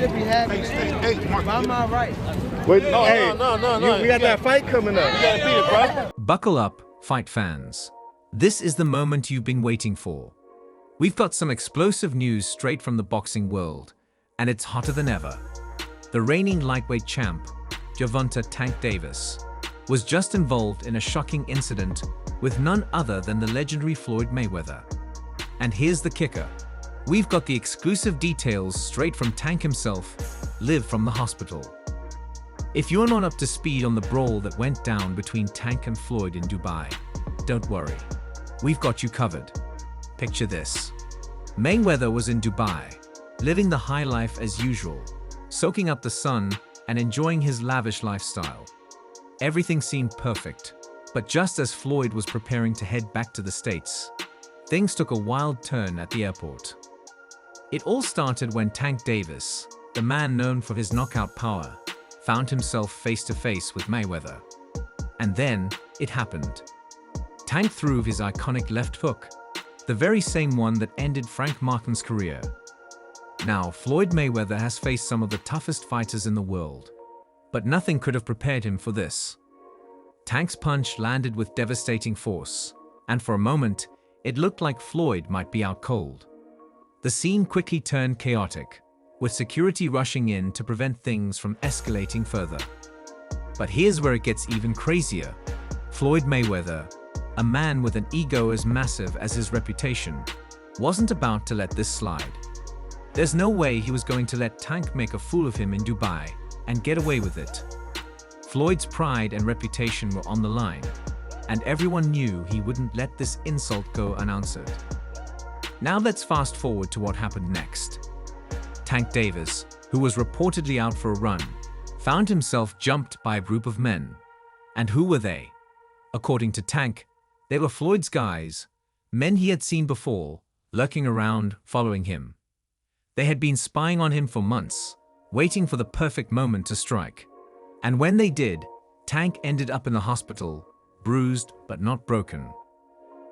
should be happy. Hey, Mark. Why am I right? Wait, No, hey, no. we got that fight coming up. You gotta beat it, bro. Buckle up, fight fans. This is the moment you've been waiting for. We've got some explosive news straight from the boxing world, and it's hotter than ever. The reigning lightweight champ, Gervonta "Tank" Davis, was just involved in a shocking incident with none other than the legendary Floyd Mayweather. And here's the kicker. We've got the exclusive details straight from Tank himself, live from the hospital. If you're not up to speed on the brawl that went down between Tank and Floyd in Dubai, don't worry. We've got you covered. Picture this. Mayweather was in Dubai, living the high life as usual, soaking up the sun and enjoying his lavish lifestyle. Everything seemed perfect, but just as Floyd was preparing to head back to the States, things took a wild turn at the airport. It all started when Tank Davis, the man known for his knockout power, found himself face to face with Mayweather. And then, it happened. Tank threw his iconic left hook, the very same one that ended Frank Martin's career. Now, Floyd Mayweather has faced some of the toughest fighters in the world, but nothing could have prepared him for this. Tank's punch landed with devastating force, and for a moment, it looked like Floyd might be out cold. The scene quickly turned chaotic, with security rushing in to prevent things from escalating further. But here's where it gets even crazier. Floyd Mayweather, a man with an ego as massive as his reputation, wasn't about to let this slide. There's no way he was going to let Tank make a fool of him in Dubai and get away with it. Floyd's pride and reputation were on the line, and everyone knew he wouldn't let this insult go unanswered. Now let's fast forward to what happened next. Tank Davis, who was reportedly out for a run, found himself jumped by a group of men. And who were they? According to Tank, they were Floyd's guys, men he had seen before, lurking around, following him. They had been spying on him for months, waiting for the perfect moment to strike. And when they did, Tank ended up in the hospital, bruised but not broken.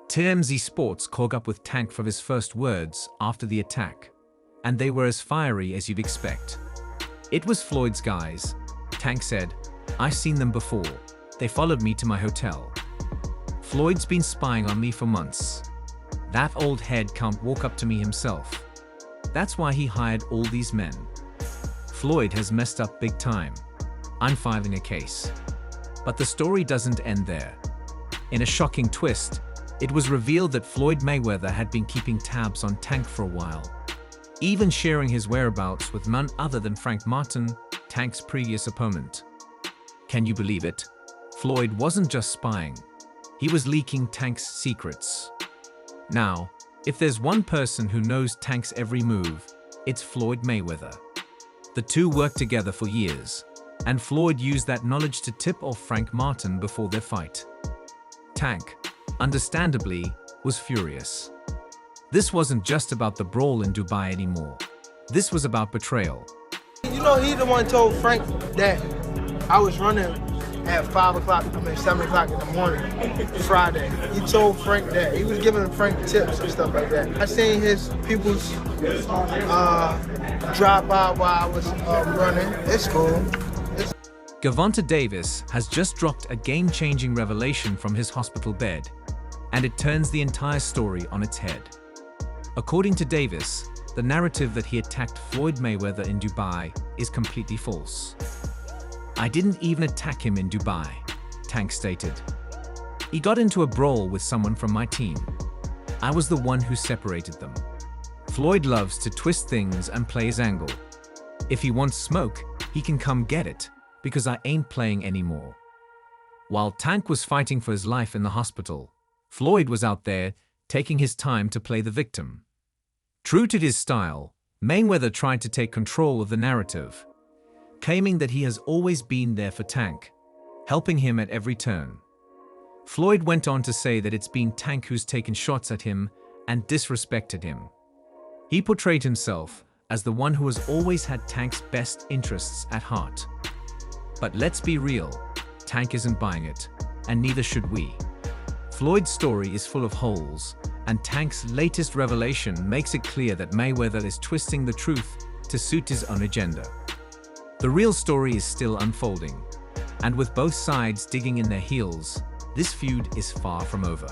TMZ Sports caught up with Tank for his first words after the attack, and they were as fiery as you'd expect. It was Floyd's guys. Tank said, "I've seen them before. They followed me to my hotel. Floyd's been spying on me for months. That old head can't walk up to me himself. That's why he hired all these men. Floyd has messed up big time. I'm filing a case." But the story doesn't end there. In a shocking twist, it was revealed that Floyd Mayweather had been keeping tabs on Tank for a while, even sharing his whereabouts with none other than Frank Martin, Tank's previous opponent. Can you believe it? Floyd wasn't just spying. He was leaking Tank's secrets. Now, if there's one person who knows Tank's every move, it's Floyd Mayweather. The two worked together for years, and Floyd used that knowledge to tip off Frank Martin before their fight. Tank, understandably, was furious. This wasn't just about the brawl in Dubai anymore. This was about betrayal. You know, he the one told Frank that I was running at 7 o'clock in the morning, Friday. He told Frank that. He was giving Frank tips and stuff like that. I seen his people's drop out while I was running. It's cool. Gervonta Davis has just dropped a game-changing revelation from his hospital bed, and it turns the entire story on its head. According to Davis, the narrative that he attacked Floyd Mayweather in Dubai is completely false. "I didn't even attack him in Dubai," Tank stated. "He got into a brawl with someone from my team. I was the one who separated them. Floyd loves to twist things and play his angle. If he wants smoke, he can come get it, because I ain't playing anymore." While Tank was fighting for his life in the hospital, Floyd was out there taking his time to play the victim. True to his style, Mayweather tried to take control of the narrative, claiming that he has always been there for Tank, helping him at every turn. Floyd went on to say that it's been Tank who's taken shots at him and disrespected him. He portrayed himself as the one who has always had Tank's best interests at heart. But let's be real, Tank isn't buying it, and neither should we. Floyd's story is full of holes, and Tank's latest revelation makes it clear that Mayweather is twisting the truth to suit his own agenda. The real story is still unfolding, and with both sides digging in their heels, this feud is far from over.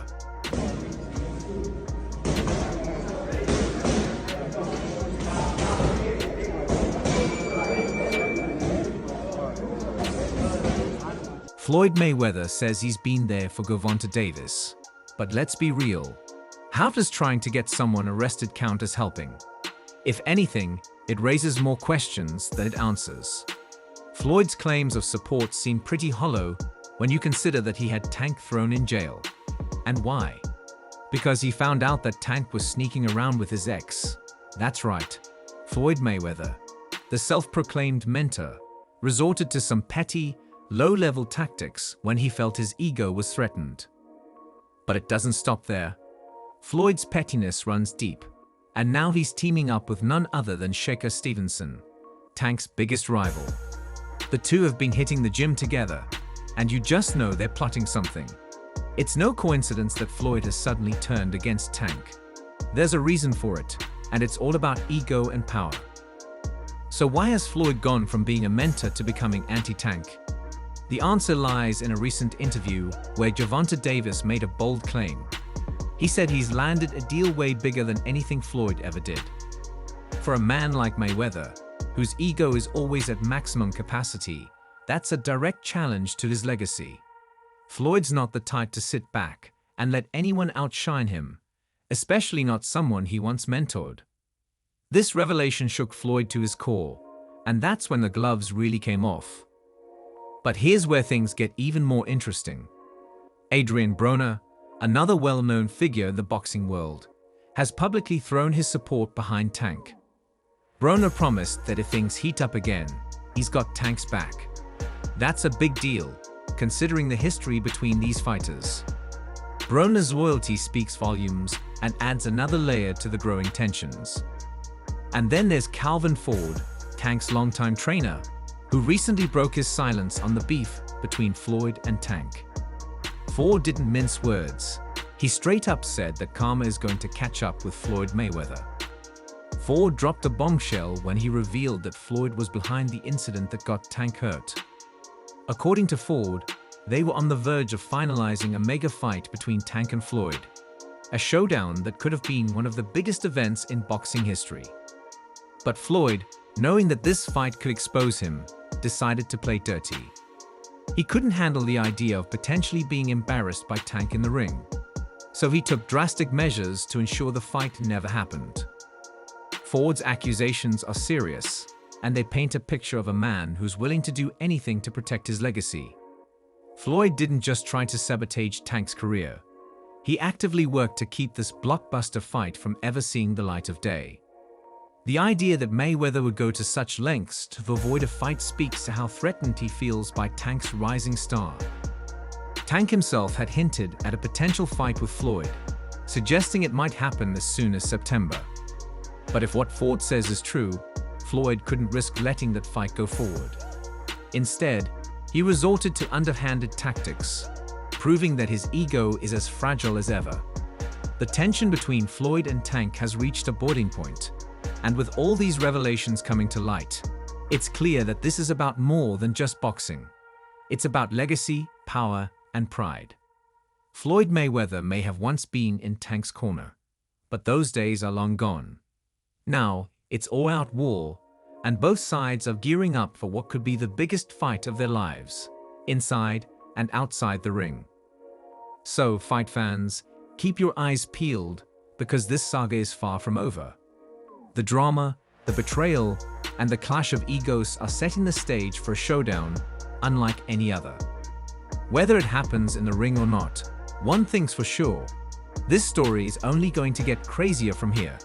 Floyd Mayweather says he's been there for Gervonta Davis. But let's be real. How does trying to get someone arrested count as helping? If anything, it raises more questions than it answers. Floyd's claims of support seem pretty hollow when you consider that he had Tank thrown in jail. And why? Because he found out that Tank was sneaking around with his ex. That's right. Floyd Mayweather, the self-proclaimed mentor, resorted to some petty, low-level tactics when he felt his ego was threatened. But it doesn't stop there. Floyd's pettiness runs deep, and now he's teaming up with none other than Shakur Stevenson, Tank's biggest rival. The two have been hitting the gym together, and you just know they're plotting something. It's no coincidence that Floyd has suddenly turned against Tank. There's a reason for it, and it's all about ego and power. So why has Floyd gone from being a mentor to becoming anti-Tank? The answer lies in a recent interview where Gervonta Davis made a bold claim. He said he's landed a deal way bigger than anything Floyd ever did. For a man like Mayweather, whose ego is always at maximum capacity, that's a direct challenge to his legacy. Floyd's not the type to sit back and let anyone outshine him, especially not someone he once mentored. This revelation shook Floyd to his core, and that's when the gloves really came off. But here's where things get even more interesting. Adrian Broner, another well-known figure in the boxing world, has publicly thrown his support behind Tank. Broner promised that if things heat up again, he's got Tank's back. That's a big deal, considering the history between these fighters. Broner's loyalty speaks volumes and adds another layer to the growing tensions. And then there's Calvin Ford, Tank's longtime trainer, who recently broke his silence on the beef between Floyd and Tank. Ford didn't mince words. He straight up said that karma is going to catch up with Floyd Mayweather. Ford dropped a bombshell when he revealed that Floyd was behind the incident that got Tank hurt. According to Ford, they were on the verge of finalizing a mega fight between Tank and Floyd, a showdown that could have been one of the biggest events in boxing history. But Floyd, knowing that this fight could expose him, decided to play dirty. He couldn't handle the idea of potentially being embarrassed by Tank in the ring, so he took drastic measures to ensure the fight never happened. Ford's accusations are serious, and they paint a picture of a man who's willing to do anything to protect his legacy. Floyd didn't just try to sabotage Tank's career. He actively worked to keep this blockbuster fight from ever seeing the light of day. The idea that Mayweather would go to such lengths to avoid a fight speaks to how threatened he feels by Tank's rising star. Tank himself had hinted at a potential fight with Floyd, suggesting it might happen as soon as September. But if what Ford says is true, Floyd couldn't risk letting that fight go forward. Instead, he resorted to underhanded tactics, proving that his ego is as fragile as ever. The tension between Floyd and Tank has reached a boiling point. And with all these revelations coming to light, it's clear that this is about more than just boxing. It's about legacy, power, and pride. Floyd Mayweather may have once been in Tank's corner, but those days are long gone. Now, it's all-out war, and both sides are gearing up for what could be the biggest fight of their lives, inside and outside the ring. So, fight fans, keep your eyes peeled, because this saga is far from over. The drama, the betrayal, and the clash of egos are setting the stage for a showdown unlike any other. Whether it happens in the ring or not, one thing's for sure, this story is only going to get crazier from here.